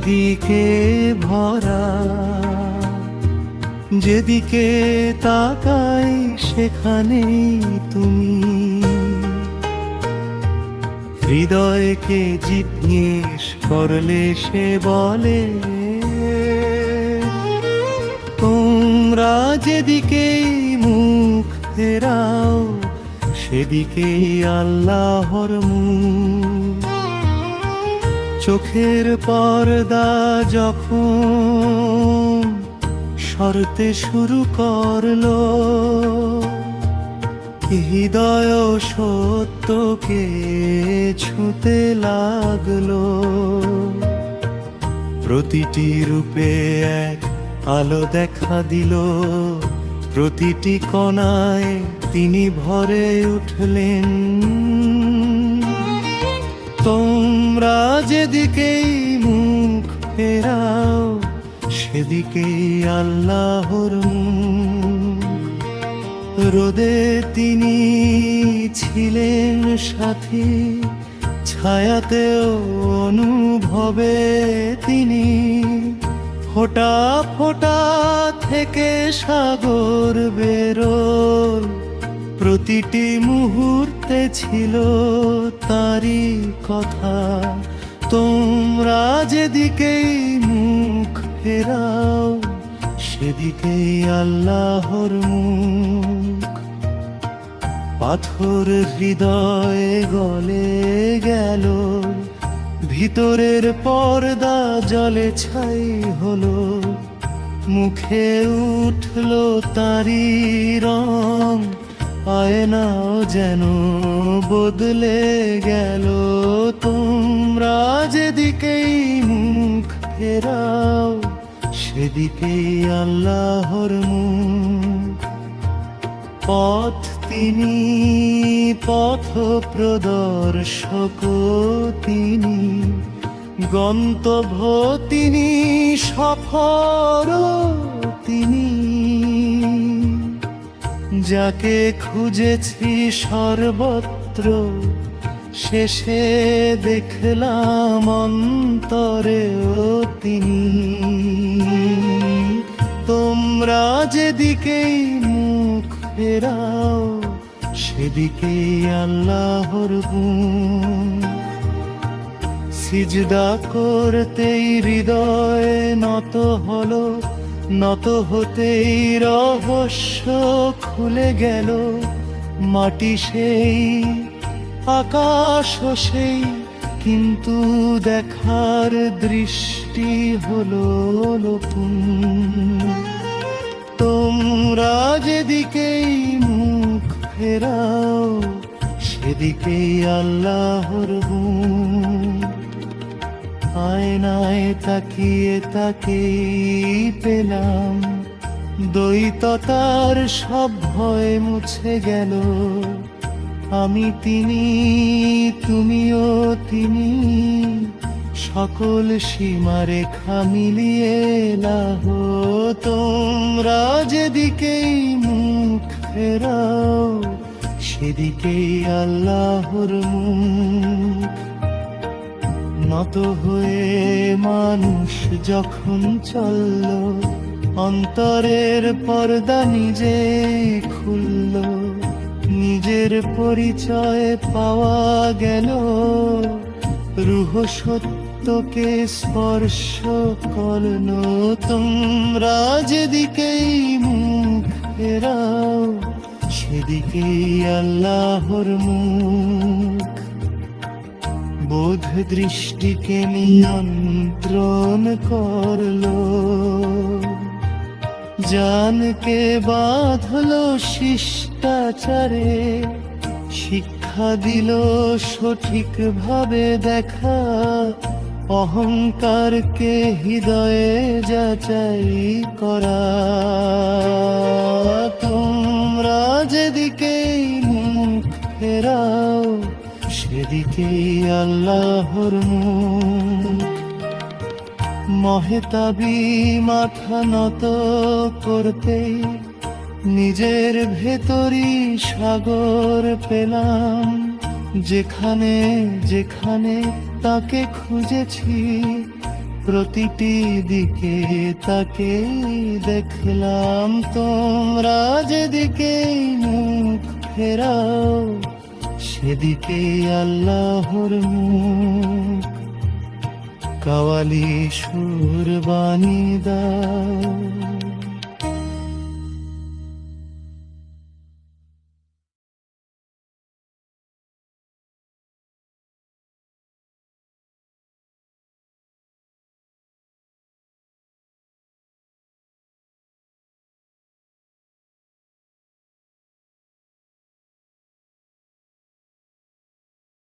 সেদিকে ভরা, যেদিকে তাকাই সেখানেই তুমি। হৃদয়কে জিজ্ঞেস করলে সে বলে, তোমরা যেদিকেই মুখ ফেরাও সেদিকেই আল্লাহর মুখ। চোখের পর্দা যখন সরতে শুরু করলো, হৃদয় সত্যকে ছুঁতে লাগলো। প্রতিটি রূপে এক আলো দেখা দিল, প্রতিটি কণায় তিনি ভরে উঠলেন। তোমরা যেদিকেই মুখ ফেরাও সেদিকেই আল্লাহর মুখ। রোদে তিনি ছিলেন সাথী, ছায়াতেও অনুভবে তিনি। ফোঁটা ফোঁটা থেকে সাগর বেরোল, প্রতিটি মুহূর্তে ছিল তারই কথা। তোমরা যেদিকেই মুখ ফেরাও সেদিকেই আল্লাহর মুখ। পাথর হৃদয়ে গলে গেল, ভিতরের পর্দা জলে ছাই হলো। মুখে উঠল তারি রং, আয়নাও যেন বদলে গেল। তোমরা যেদিকেই মুখ ফেরাও সেদিকেই আল্লাহর মুখ। পথ তিনি, পথ প্রদর্শক তিনি, গন্তব্য তিনি, সফর তিনি। যাকে খুঁজেছি সর্বত্র, শেষে দেখলাম অন্তরেও তিনি। তোমরা যেদিকেই মুখ ফেরাও সেদিকেই আল্লাহর গুণ। সিজদা করতেই হৃদয় নত হলো, নত হতেই রহস্য খুলে গেল। মাটি সেই, আকাশ সেই, কিন্তু দেখার দৃষ্টি হলো নতুন। তোমরা যেদিকেই মুখ ফেরাও সেদিকেই আল্লাহর গুণ। আয়নায় তাকিয়ে তাকিয়ে পেলাম দ্বৈততার সব ভয় মুছে গেল। আমি তিনি, তুমিও তিনি, সকল সীমারেখা মিলিয়ে লাহ। তোমরা যেদিকেই মুখ ফেরাও সেদিকেই আল্লাহর মুখ। নত হয়ে মানুষ যখন চলল, অন্তরের পর্দা নিজে খুলল। নিজের পরিচয় পাওয়া গেল, রূহ সত্যকে স্পর্শ করল। তোমরা যেদিকেই মুখ ফেরাও সেদিকেই আল্লাহর মুখ। বোধ দৃষ্টিকে নিয়ন্ত্রণ করলো, জানকে বাঁধলো শিষ্টাচারে। শিক্ষা দিল সঠিকভাবে দেখা, অহংকারকে হৃদয়ে যাচাই করা। তোমরা যেদিকেই মুখ ফেরাও সেদিকেই আল্লাহর মুখ। মহেতাবি মাথা নত করতেই নিজের ভেতরি সাগর পেলাম। যেখানে যেখানে তাকে খুঁজেছি প্রতিটি দিকে তাকে দেখলাম, তোমরা যেদিকে মুখ ফেরাও সেদিকে আল্লাহর মুখ। কাওয়ালি সুর বাণী দাও,